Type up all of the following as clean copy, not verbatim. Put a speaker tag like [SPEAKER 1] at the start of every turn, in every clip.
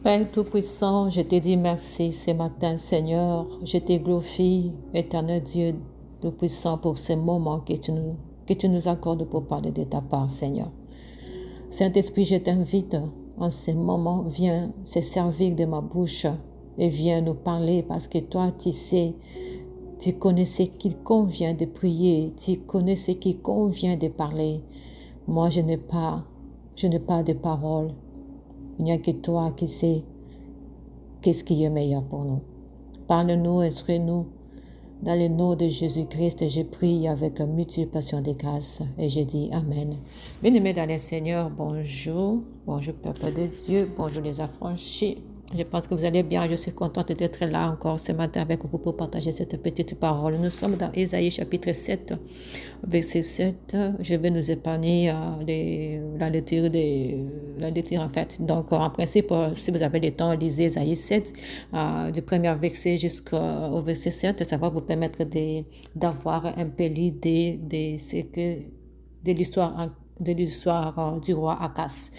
[SPEAKER 1] Père Tout-Puissant, je te dis merci ce matin, Seigneur. Je te glorifie, éternel Dieu Tout-Puissant, pour ces moments que tu nous accordes pour parler de ta part, Seigneur. Saint-Esprit, je t'invite en ces moments, viens se servir de ma bouche et viens nous parler parce que toi, tu sais, tu connais ce qu'il convient de prier, tu connais ce qu'il convient de parler. Moi, je n'ai pas de parole. Il n'y a que toi qui sais qu'est-ce qui est meilleur pour nous. Parle-nous, instruis-nous. Dans le nom de Jésus-Christ, je prie avec une multiplication de grâces et je dis Amen. Bien-aimés dans le Seigneur, bonjour. Bonjour, peuple de Dieu. Bonjour, les affranchis. Je pense que vous allez bien. Je suis contente d'être là encore ce matin avec vous pour partager cette petite parole. Nous sommes dans Ésaïe chapitre 7, verset 7. Je vais nous épargner la lecture en fait. Donc, en principe, si vous avez le temps, lisez Ésaïe 7, du premier verset jusqu'au verset 7. Ça va vous permettre d'avoir un peu l'idée de l'histoire du roi Akas.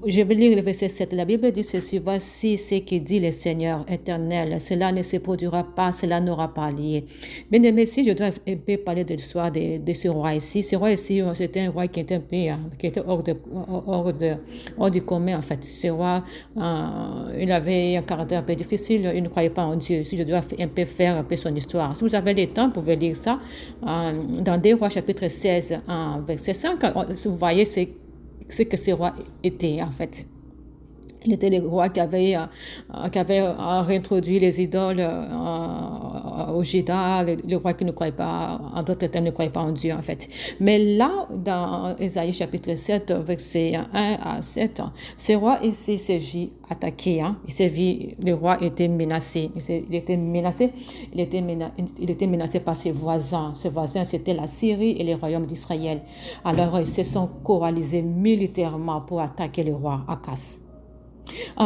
[SPEAKER 1] Je vais lire le verset 7. La Bible dit ceci: voici ce que dit le Seigneur éternel. Cela ne se produira pas, cela n'aura pas lieu. Bien aimé, si je dois un peu parler de l'histoire de ce roi ici. Ce roi ici, c'était un roi qui était un peu, qui était hors du commun en fait. Ce roi, il avait un caractère un peu difficile, il ne croyait pas en Dieu. Si je dois un peu faire un peu son histoire. Si vous avez le temps, vous pouvez lire ça dans 2 Rois chapitre 16, verset 5. Vous voyez ce que ce roi était en fait. Il était le roi qui avait réintroduit les idoles au Juda, le roi qui ne croyait pas, en d'autres termes, ne croyait pas en Dieu en fait. Mais là, dans Ésaïe chapitre 7, versets 1 à 7, ce roi ici s'est vu attaqué. Il s'est vu, le roi était menacé. Il était menacé par ses voisins. Ses voisins, c'était la Syrie et les royaumes d'Israël. Alors, ils se sont coalisés militairement pour attaquer le roi Akas.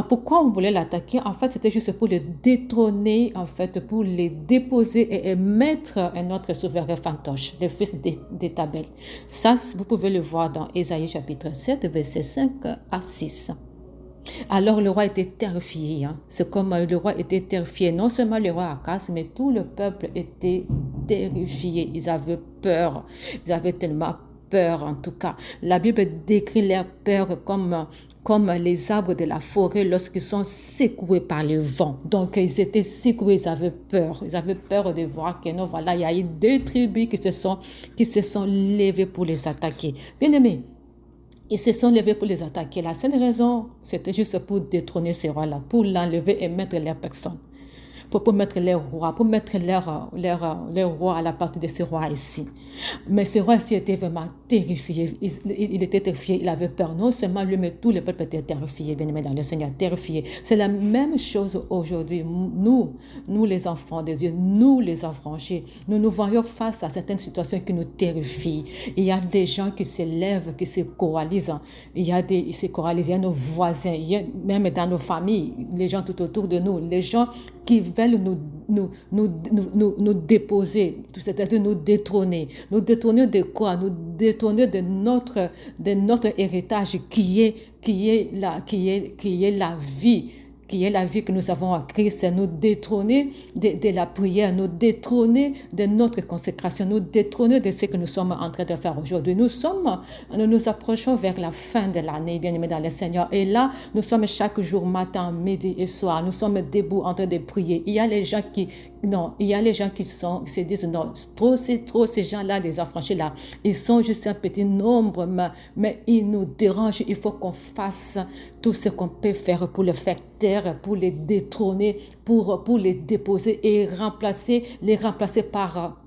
[SPEAKER 1] Pourquoi on voulait l'attaquer? En fait, c'était juste pour le détrôner, en fait, pour les déposer et mettre un autre souverain fantoche, le fils d'Étabel. Ça, vous pouvez le voir dans Ésaïe chapitre 7, versets 5 à 6. Alors le roi était terrifié. C'est comme le roi était terrifié. Non seulement le roi Akas, mais tout le peuple était terrifié. Ils avaient peur. Ils avaient tellement peur en tout cas. La Bible décrit leur peur comme les arbres de la forêt lorsqu'ils sont secoués par le vent. Donc ils étaient secoués, ils avaient peur. Ils avaient peur de voir que non, voilà, il y a eu 2 tribus qui se sont levées pour les attaquer. Bien aimés, ils se sont levés pour les attaquer. La seule raison, c'était juste pour détrôner ces rois-là, pour l'enlever et mettre leur personne. Pour mettre les rois, pour mettre les rois à la partie de ce roi ici. Mais ce roi ici était vraiment terrifié. Il était terrifié, il avait peur. Non seulement lui, mais tout le peuple était terrifié, bien aimé dans le Seigneur, terrifié. C'est la même chose aujourd'hui. Nous les enfants de Dieu, nous les affranchis, nous nous voyons face à certaines situations qui nous terrifient. Il y a des gens qui se lèvent, qui se coalisent. Il y a nos voisins, même dans nos familles, les gens tout autour de nous, les gens qui veulent nous déposer, c'est-à-dire nous détrôner. Nous détrôner de quoi? Nous détrôner de notre héritage qui est la vie. Qui est la vie que nous avons en Christ, nous détrôner de la prière, nous détrôner de notre consécration, nous détrôner de ce que nous sommes en train de faire aujourd'hui. Nous nous approchons vers la fin de l'année, bien-aimés dans le Seigneur. Et là, nous sommes chaque jour, matin, midi et soir, nous sommes debout en train de prier. Il y a les gens qui se disent, non, c'est trop, ces gens-là, les affranchis là, ils sont juste un petit nombre, mais ils nous dérangent. Il faut qu'on fasse tout ce qu'on peut faire pour le faire taire, pour les détrôner, pour les déposer et les remplacer par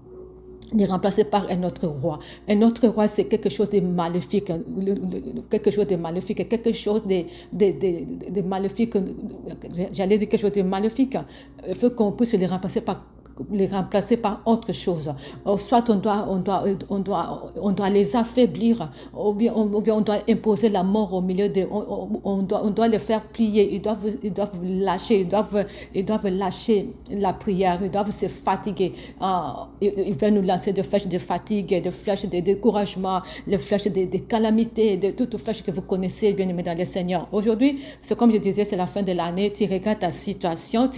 [SPEAKER 1] un autre roi. Un autre roi, c'est quelque chose de maléfique, quelque chose de maléfique, quelque chose de maléfique, j'allais dire quelque chose de maléfique. Il faut qu'on puisse les remplacer par les remplacer par autre chose. Soit on doit les affaiblir, ou bien on doit imposer la mort au milieu de, on doit les faire plier, ils doivent lâcher, ils doivent lâcher la prière, ils doivent se fatiguer. Ils veulent nous lancer des flèches de fatigue, des flèches de découragement, les flèches de calamités, de toutes les flèches que vous connaissez, bien aimés dans le Seigneur. Aujourd'hui, c'est comme je disais, c'est la fin de l'année, tu regardes ta situation,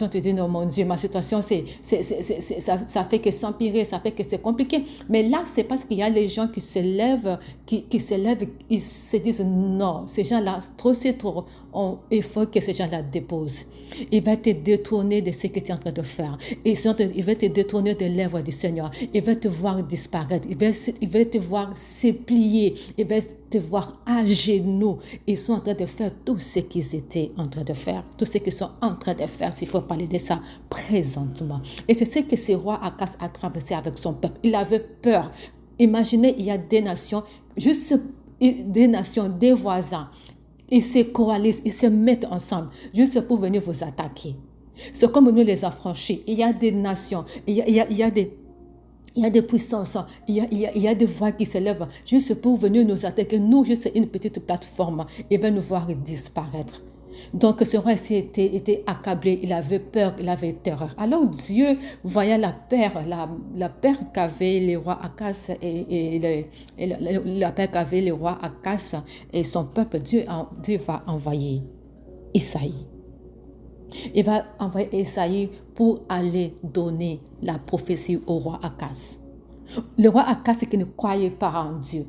[SPEAKER 1] tu dis non mon Dieu, ma situation, ça fait que s'empirer, ça fait que c'est compliqué. Mais là, c'est parce qu'il y a les gens qui se lèvent, ils se disent non, ces gens-là, c'est trop, il faut que ces gens-là déposent. Il va te détourner de ce que tu es en train de faire. Il va te détourner de l'œuvre du Seigneur. Il va te voir disparaître. Il va te voir se plier. Il va te voir à genoux. Ils sont en train de faire tout ce qu'ils étaient en train de faire. Tout ce qu'ils sont en train de faire, s'il faut parler de ça présentement. Et c'est ce que ce roi Akas a traversé avec son peuple. Il avait peur. Imaginez, il y a des nations, juste des nations, des voisins. Ils se coalisent, ils se mettent ensemble juste pour venir vous attaquer. C'est comme nous les affranchis. Il y a des nations, il y a des puissances, il y a des voix qui se lèvent juste pour venir nous attaquer. Nous, juste une petite plateforme, et bien nous voir disparaître. Donc ce roi était accablé, il avait peur, il avait terreur. Alors Dieu, voyant la peur qu'avaient les rois Akas la peur qu'avaient les rois Akas et son peuple, Dieu va envoyer Isaïe. Il va envoyer Isaïe pour aller donner la prophétie au roi Akas. Le roi Akas qui ne croyait pas en Dieu.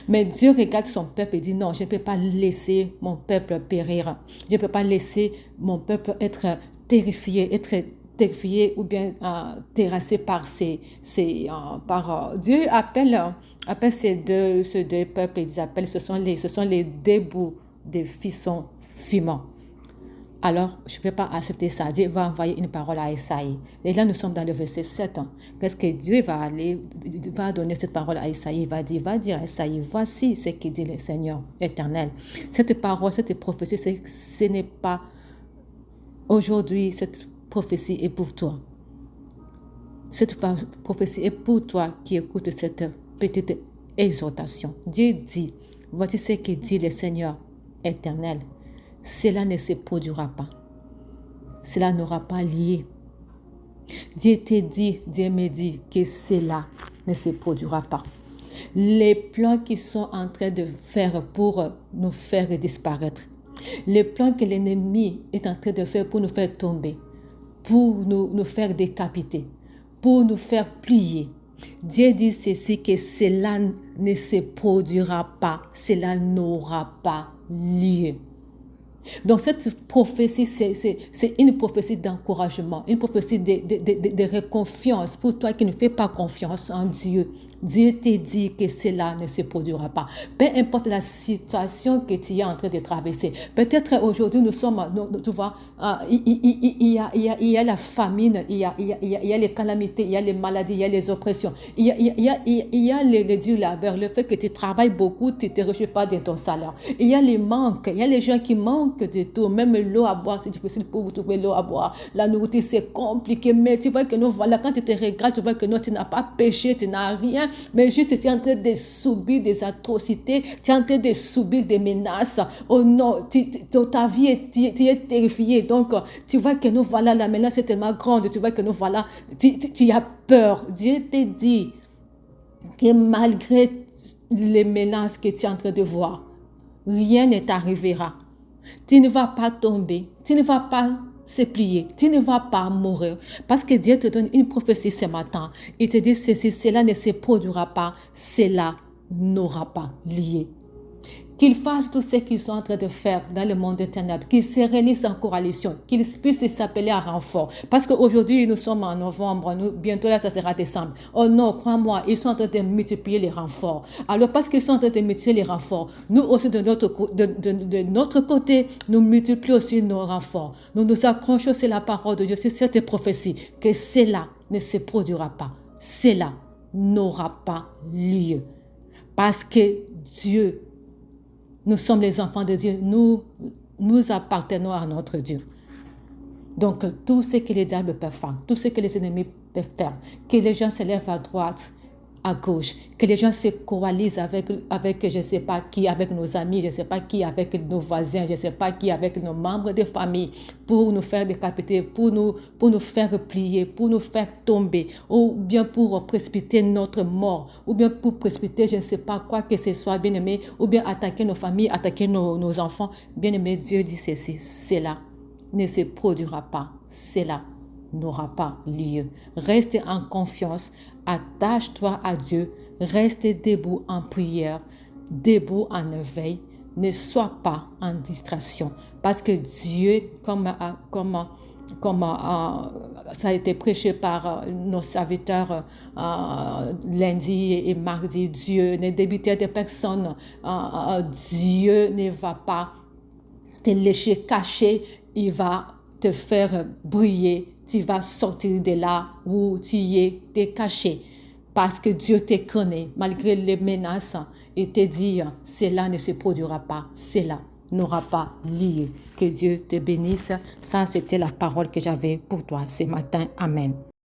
[SPEAKER 1] Mais Dieu regarde son peuple et dit non, je ne peux pas laisser mon peuple périr. Je ne peux pas laisser mon peuple être terrifié ou bien terrassé par Dieu appelle ces deux peuples, ils appellent, ce sont les débouts des fissons fumants. Alors, je ne peux pas accepter ça. Dieu va envoyer une parole à Isaïe. Et là, nous sommes dans le verset 7. Parce que Dieu va donner cette parole à Isaïe. Il va dire à Isaïe, voici ce que dit le Seigneur éternel. Cette parole, cette prophétie, ce n'est pas aujourd'hui, cette prophétie est pour toi. Cette prophétie est pour toi qui écoute cette petite exhortation. Dieu dit, voici ce que dit le Seigneur éternel. Cela ne se produira pas. Cela n'aura pas lieu. Dieu me dit que cela ne se produira pas. Les plans qu'ils sont en train de faire pour nous faire disparaître, les plans que l'ennemi est en train de faire pour nous faire tomber, pour nous faire décapiter, pour nous faire plier. Dieu dit ceci, que cela ne se produira pas, cela n'aura pas lieu. Donc cette prophétie, c'est une prophétie d'encouragement, une prophétie de confiance pour toi qui ne fais pas confiance en Dieu. Dieu te dit que cela ne se produira pas. Peu importe la situation que tu es en train de traverser. Peut-être aujourd'hui nous sommes, tu vois, il y a la famine, il y a les calamités, il y a les maladies, il y a les oppressions. Il y a le dur labeur, le fait que tu travailles beaucoup, tu ne te réjouis pas de ton salaire. Il y a les manques, il y a les gens qui manquent de tout. Même l'eau à boire, c'est difficile pour vous trouver l'eau à boire. La nourriture, c'est compliqué, mais tu vois que nous, voilà, quand tu te regardes, tu vois que non, tu n'as pas péché, tu n'as rien. Mais juste, tu es en train de subir des atrocités, tu es en train de subir des menaces. Oh non, ta vie, tu es terrifié. Donc, tu vois que nous, voilà, la menace est tellement grande. Tu vois que nous, voilà, tu as peur. Dieu te dit que malgré les menaces que tu es en train de voir, rien ne t'arrivera. Tu ne vas pas tomber. Tu ne vas pas se plier. Tu ne vas pas mourir. Parce que Dieu te donne une prophétie ce matin. Il te dit ceci, cela ne se produira pas. Cela n'aura pas lieu. Qu'ils fassent tout ce qu'ils sont en train de faire dans le monde des ténèbres, qu'ils se réunissent en coalition, qu'ils puissent s'appeler à renfort. Parce qu'aujourd'hui, nous sommes en novembre, bientôt là, ça sera décembre. Oh non, crois-moi, ils sont en train de multiplier les renforts. Alors, parce qu'ils sont en train de multiplier les renforts, nous aussi, de notre côté, nous multiplions aussi nos renforts. Nous nous accrochons sur la parole de Dieu, sur cette prophétie, que cela ne se produira pas. Cela n'aura pas lieu. Parce que Dieu, nous sommes les enfants de Dieu. Nous appartenons à notre Dieu. Donc, tout ce que les diables peuvent faire, tout ce que les ennemis peuvent faire, que les gens se lèvent à droite, à gauche, que les gens se coalisent avec je ne sais pas qui, avec nos amis, je ne sais pas qui, avec nos voisins, je ne sais pas qui, avec nos membres de famille, pour nous faire décapiter, pour nous faire plier, pour nous faire tomber, ou bien pour précipiter notre mort, ou bien pour précipiter je ne sais pas quoi que ce soit, bien-aimé, ou bien attaquer nos familles, attaquer nos enfants. Bien-aimé, Dieu dit ceci, cela ne se produira pas, cela n'aura pas lieu. Reste en confiance, attache-toi à Dieu, reste debout en prière, debout en éveil, ne sois pas en distraction, parce que Dieu, comme ça a été prêché par nos serviteurs lundi et mardi, Dieu ne débitait de personne, Dieu ne va pas te laisser caché, il va te faire briller, tu vas sortir de là où tu es caché. Parce que Dieu te connaît, malgré les menaces, et te dit, cela ne se produira pas, cela n'aura pas lieu. Que Dieu te bénisse. Ça, c'était la parole que j'avais pour toi ce matin. Amen.